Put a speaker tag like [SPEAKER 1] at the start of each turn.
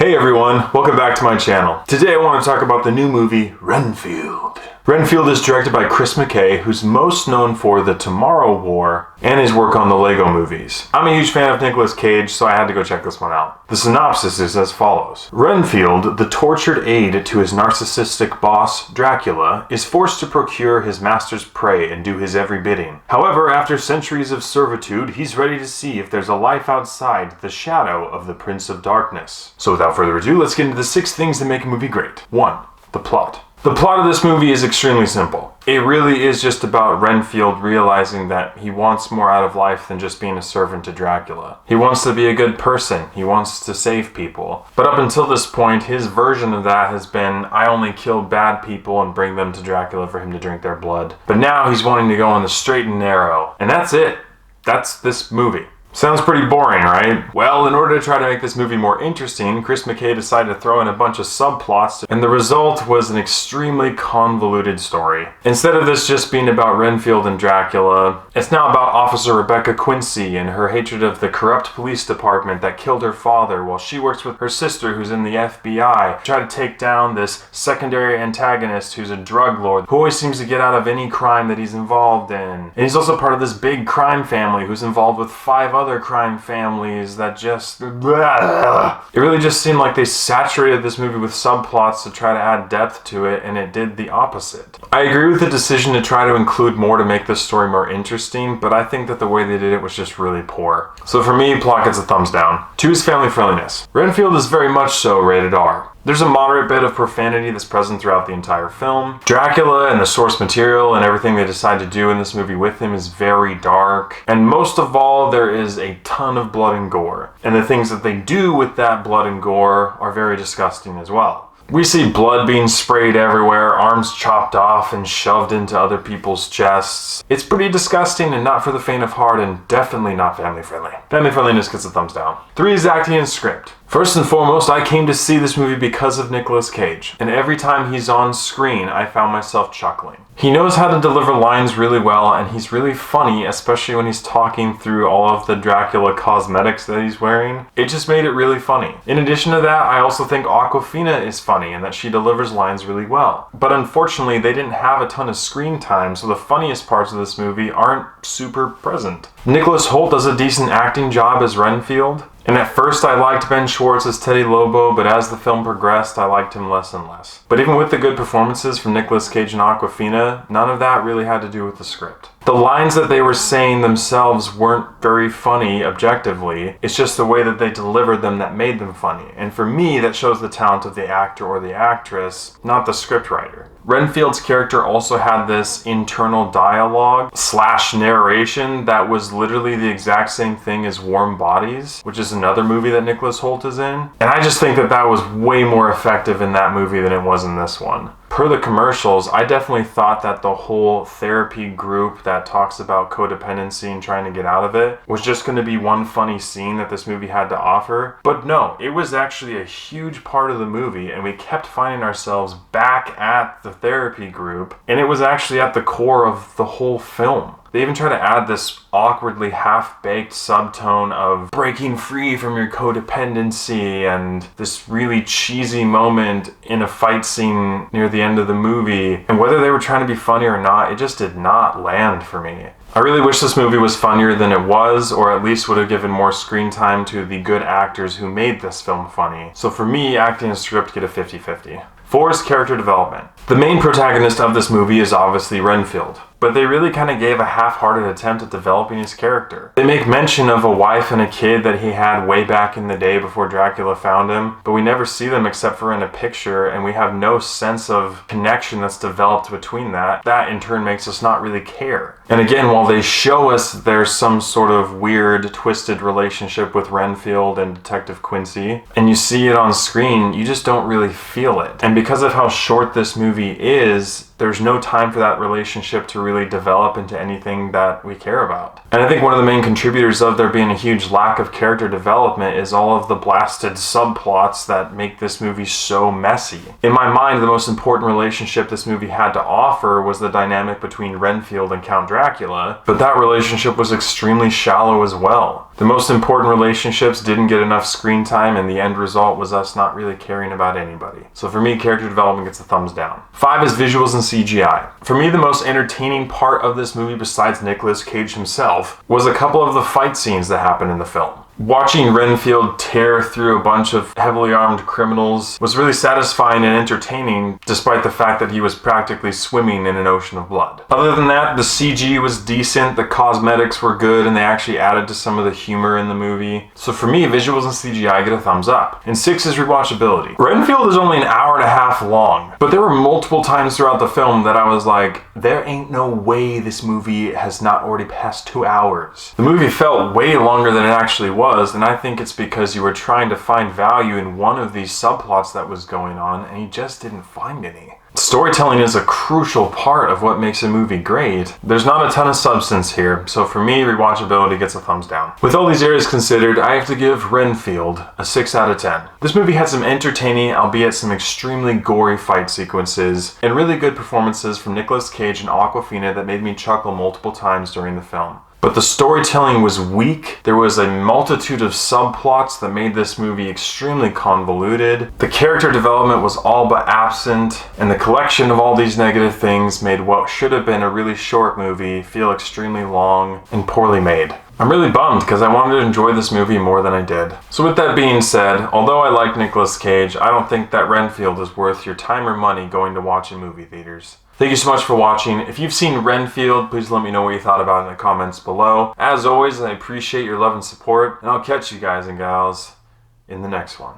[SPEAKER 1] Hey everyone, welcome back to my channel. Today I want to talk about the new movie, Renfield. Renfield is directed by Chris McKay, who's most known for The Tomorrow War and his work on the Lego movies. I'm a huge fan of Nicolas Cage, so I had to go check this one out. The synopsis is as follows. Renfield, the tortured aide to his narcissistic boss, Dracula, is forced to procure his master's prey and do his every bidding. However, after centuries of servitude, he's ready to see if there's a life outside the shadow of the Prince of Darkness. So without further ado, let's get into the 6 things that make a movie great. 1. The plot. The plot of this movie is extremely simple. It really is just about Renfield realizing that he wants more out of life than just being a servant to Dracula. He wants to be a good person. He wants to save people. But up until this point, his version of that has been, I only kill bad people and bring them to Dracula for him to drink their blood. But now he's wanting to go on the straight and narrow. And that's it. That's this movie. Sounds pretty boring, right? Well, in order to try to make this movie more interesting, Chris McKay decided to throw in a bunch of subplots, and the result was an extremely convoluted story. Instead of this just being about Renfield and Dracula, it's now about Officer Rebecca Quincy and her hatred of the corrupt police department that killed her father while she works with her sister who's in the FBI to try to take down this secondary antagonist who's a drug lord who always seems to get out of any crime that he's involved in. And he's also part of this big crime family who's involved with 5 other crime families that just... It really just seemed like they saturated this movie with subplots to try to add depth to it, and it did the opposite. I agree with the decision to try to include more to make this story more interesting, but I think that the way they did it was just really poor. So for me, plot gets a thumbs down. 2 is family friendliness. Renfield is very much so rated R. There's a moderate bit of profanity that's present throughout the entire film. Dracula and the source material and everything they decide to do in this movie with him is very dark. And most of all, there is a ton of blood and gore. And the things that they do with that blood and gore are very disgusting as well. We see blood being sprayed everywhere, arms chopped off and shoved into other people's chests. It's pretty disgusting and not for the faint of heart, and definitely not family friendly. Family friendliness gets a thumbs down. 3 is acting and script. First and foremost, I came to see this movie because of Nicolas Cage, and every time he's on screen, I found myself chuckling. He knows how to deliver lines really well, and he's really funny, especially when he's talking through all of the Dracula cosmetics that he's wearing. It just made it really funny. In addition to that, I also think Awkwafina is funny and that she delivers lines really well. But unfortunately, they didn't have a ton of screen time, so the funniest parts of this movie aren't super present. Nicholas Hoult does a decent acting job as Renfield. And at first I liked Ben Schwartz as Teddy Lobo, but as the film progressed, I liked him less and less. But even with the good performances from Nicolas Cage and Awkwafina, none of that really had to do with the script. The lines that they were saying themselves weren't very funny objectively. It's just the way that they delivered them that made them funny. And for me, that shows the talent of the actor or the actress, not the scriptwriter. Renfield's character also had this internal dialogue / narration that was literally the exact same thing as Warm Bodies, which is another movie that Nicholas Hoult is in. And I just think that that was way more effective in that movie than it was in this one. Per the commercials, I definitely thought that the whole therapy group that talks about codependency and trying to get out of it was just going to be one funny scene that this movie had to offer. But no, it was actually a huge part of the movie, and we kept finding ourselves back at the therapy group, and it was actually at the core of the whole film. They even try to add this awkwardly half-baked subtone of breaking free from your codependency and this really cheesy moment in a fight scene near the end of the movie. And whether they were trying to be funny or not, it just did not land for me. I really wish this movie was funnier than it was, or at least would have given more screen time to the good actors who made this film funny. So for me, acting and script get a 50-50. 4 is character development. The main protagonist of this movie is obviously Renfield, but they really kind of gave a half-hearted attempt at developing his character. They make mention of a wife and a kid that he had way back in the day before Dracula found him, but we never see them except for in a picture, and we have no sense of connection that's developed between that. That in turn makes us not really care. And again, while they show us there's some sort of weird, twisted relationship with Renfield and Detective Quincy, and you see it on screen, you just don't really feel it. And because of how short this movie is, there's no time for that relationship to really develop into anything that we care about. And I think one of the main contributors of there being a huge lack of character development is all of the blasted subplots that make this movie so messy. In my mind, the most important relationship this movie had to offer was the dynamic between Renfield and Count Dracula, but that relationship was extremely shallow as well. The most important relationships didn't get enough screen time, and the end result was us not really caring about anybody. So for me, character development gets a thumbs down. 5 is visuals and CGI. For me, the most entertaining part of this movie, besides Nicolas Cage himself, was a couple of the fight scenes that happened in the film. Watching Renfield tear through a bunch of heavily armed criminals was really satisfying and entertaining, despite the fact that he was practically swimming in an ocean of blood. Other than that, the CG was decent, the cosmetics were good, and they actually added to some of the humor in the movie. So for me, visuals and CGI get a thumbs up. And 6 is rewatchability. Renfield is only an hour and a half long, but there were multiple times throughout the film that I was like, there ain't no way this movie has not already passed 2 hours. The movie felt way longer than it actually was. And I think it's because you were trying to find value in one of these subplots that was going on, and you just didn't find any. Storytelling is a crucial part of what makes a movie great. There's not a ton of substance here, so for me, rewatchability gets a thumbs down. With all these areas considered, I have to give Renfield a 6 out of 10. This movie had some entertaining, albeit some extremely gory fight sequences, and really good performances from Nicolas Cage and Awkwafina that made me chuckle multiple times during the film. But the storytelling was weak. There was a multitude of subplots that made this movie extremely convoluted. The character development was all but absent, and the collection of all these negative things made what should have been a really short movie feel extremely long and poorly made. I'm really bummed because I wanted to enjoy this movie more than I did. So with that being said, although I like Nicolas Cage, I don't think that Renfield is worth your time or money going to watch in movie theaters. Thank you so much for watching. If you've seen Renfield, please let me know what you thought about it in the comments below. As always, I appreciate your love and support, and I'll catch you guys and gals in the next one.